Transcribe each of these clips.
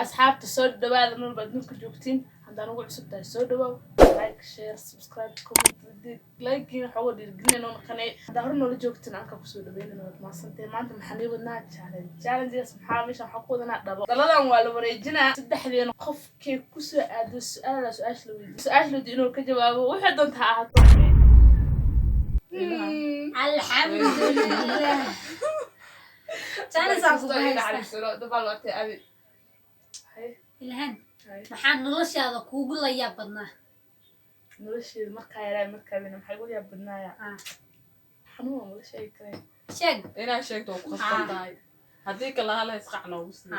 asxaabta soo dhawaada mar baad nunka joogtiin haddaan ugu cusub tahay soo dhawow like share subscribe comment like waxa uu dhiirgelin oo qanay haddaan hor noola joogtiin aan ka kusoo dhaweynana waad maasantay maanta maxaan ii wadnaa challenges maxaa meesha waxa ku wadanaa dhabo daladan waa la wareejinaa saddexdeen qofkii ku soo aado su'aasha la weydiiyo inuu ka jawaabo waxa doonta ha ahaato alxamdulillah challenge aku bahaysta dabalwatay abi ilhan maxaan noloshaada kuugu la yaab badnaa nolosheeda markaa yaraa markaa weyn maxay ugu yaab badnaaya xanuun wala shay kale sheeg inaa sheegto ku qasban tahay haddii kala hala isqacno ugu sii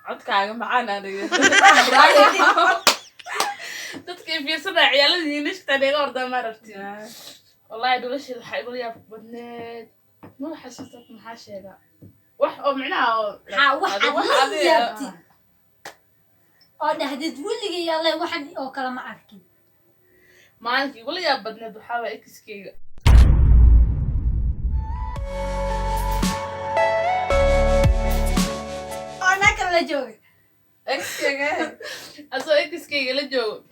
codkaaga macaan adiga dadka fiirsanaya ciyaaladii nishta deega ordaa ma rabti wallahi nolosheeda waxay ugu yaab badneed ma xasuustaa maxaa sheega wax oo macnaha wax aad yaabtid oo dhahdid weliga yaalay waxan oo kala ma arkin maalinkii ugu yaab badneed waxaa waa ekiskeyga ana kala jooga ekiskeyga asoo ekiskeyga la joogo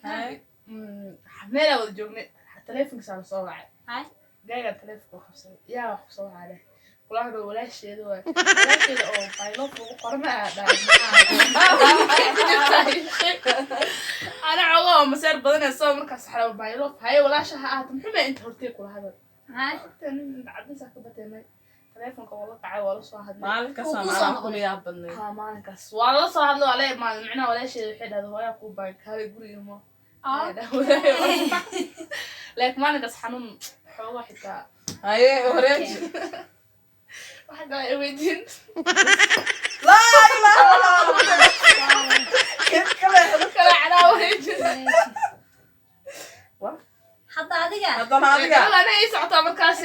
meelaa wada joognay telefonkiisaa lasoo wacay gaagaa telefonka qabsaday yaa wax kusoo wacay kulaha walaasheeda oo baylof ugu qornaa ana xogo maseer badan soo markaas xaraw baylof hay walaashaha aad muxuu inta hortay kula hadal tan cadisa ka bateemay telefonka wala qacay wala soo hadlay maalinkaas aan ku yaab badnay maalinkaas wala soo hadlay wala macna walaasheeda waxay dhahday hooyo ku baan kale guriga ma laakiin maalinkaas xanuun xogo xitaa haye wareej waxaan galay weydin la kala cana weydin hadda adiga ana ii socotaa markaas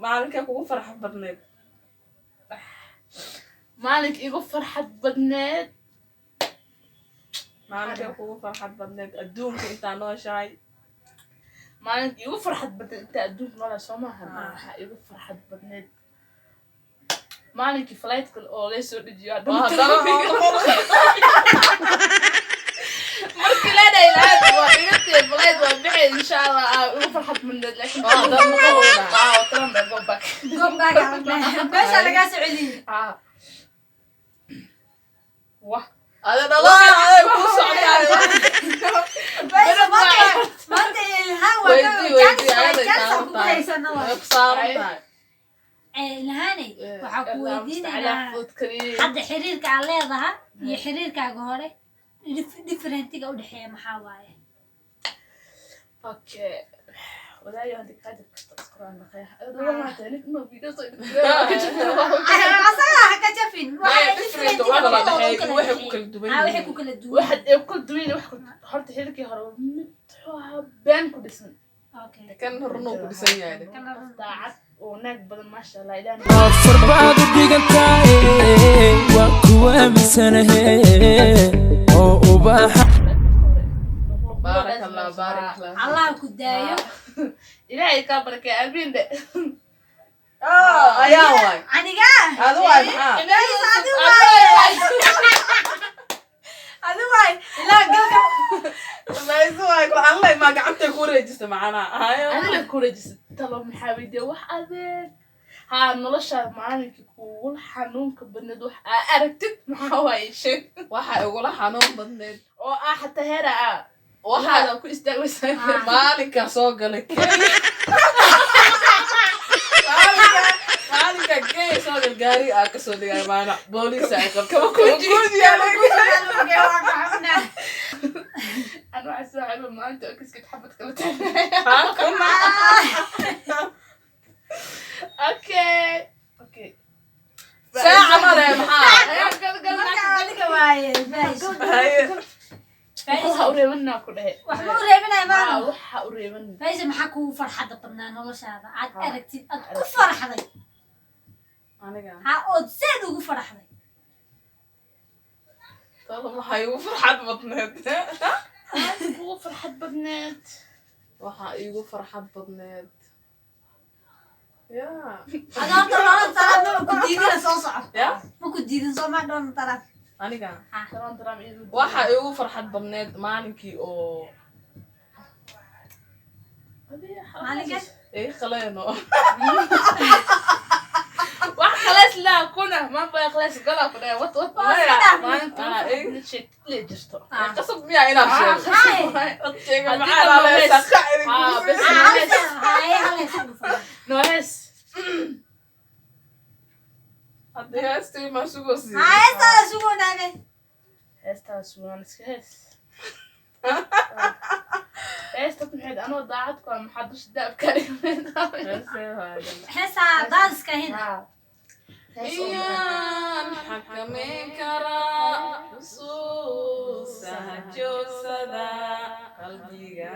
maalinka kugu farxad badneed maalinka igu farxad badneed maalinka kugu farxad badneed adduunka intaa nooshahay maalinka igu farxad badneed inta adduunka noolaa soo maaha waxaa igu farxad badneed maalinkii flightkan oo lay soo dejiyo markii la dhahay laad waa dhigatay flight waa bixay insha Allah igu farxad badneed laakiin Trump go back meesha laga soo celiyay wah ada dhalaa ku socdaa maanta ilhaan waa ilhaanay waxaa ku weydiinaynaa hadda xiriirka aad leedahay iyo xiriirkaaga hore differentiga u dhexeeya maxaa waaye okay walaayay hadda ka jirto isqoraan dhaqaya ma tani ma video soo asaga ka jafin waxay ku kala duwan waxay ku kala duwan wax horta xiriirkii hore mid been ku dhisan kan horno ku dhisan yahay daacad oo naag badan ma sha Allah ilaahay farbaad digantaay waa kuwa misanahe oo ubaha barakallah barakallah Allah ku daayo ilaahay ka barakay amiin de ayaa waay aniga adu waay maxaa adu waay ilaa galka mayso waay ku Allah ma gacanta ku wareejisa macana adina ku wareejisa talo maxaa weydiye wax adeeg ha nolosha maalinkii kugu xanuunka badneed wax aragtid maxaa waaye sheeg waxa ugu la xanuun badneed oo xataa heera waxa ku istaagaysaa maalinka soo galay maalinka gay soo gal gaari ka soo dhigay maana booliis ay qabto ku jiidiyaa أنا أحس عيب ما أنت أكيد حبت كلمة أوكي ساعة مرة محا adiga waaye waxa u reebana ku dhahay waxba u reebinay maana waxa u reeban faysa maxaa kugu farxada badnaa noloshaada aad aragtid aad ku farxday aniga ha ood seed ugu farxday talo maxay ugu farxad badneed ugu farxad badneed waxa igu farxad badneed ya ada horta loola talaab ma ku diidin soo soco ya ma ku diidin soo ma dhoon talaab aniga Daran daran iyo waxa igu farxad badneed maalinkii oo maalinka ay khaleeno wax khalaas la kuna ma baa khalaas gala kuna wat maanta shit li jirto qasab miya ina sheego sheego macaan la saqay bas hay hal isku noes hadii hastay ma sugo si hay taa sugo nabe هستا سوان سكيس هستا محد أنا ضاعت كم محدش داب كلمة حسا دانسكا هنا إيان حكمي كرا سوسة جوسدا قلبي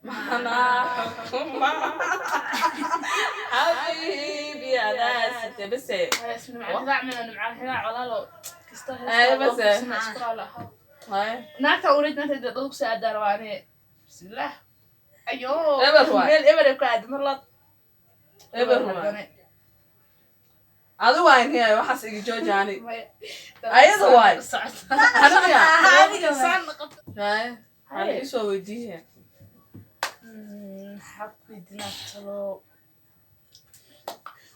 معنا حكما حبيبي أنا ستبسي اسمه معي دعمنا معاه هنا على أي بس هاي ناتا أريد ناتا تدوق سادة رواني بسم الله أيوه إبر واي إبر يقعد مرة إبر واي هذا واين هي وحس يجي جاني أيضا واي أنا يا هاي هاي إيش هو يجيه حقي ديناتلو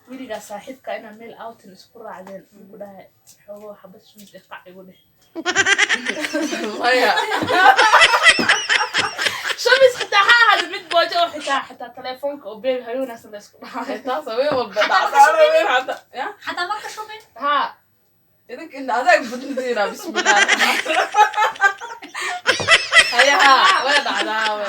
ويلي صاحبك أنا ميل أوت نسكر عليه وده هو حبس شو متقع يقوله ويا شو مسختها هذا مد بوجه حتى تليفونك وبين هيو ناس اللي يسكرها تصوي والبدع حتى ما كشوفين ها إذا كنا هذاك بدنا بسم الله هيا ها وين على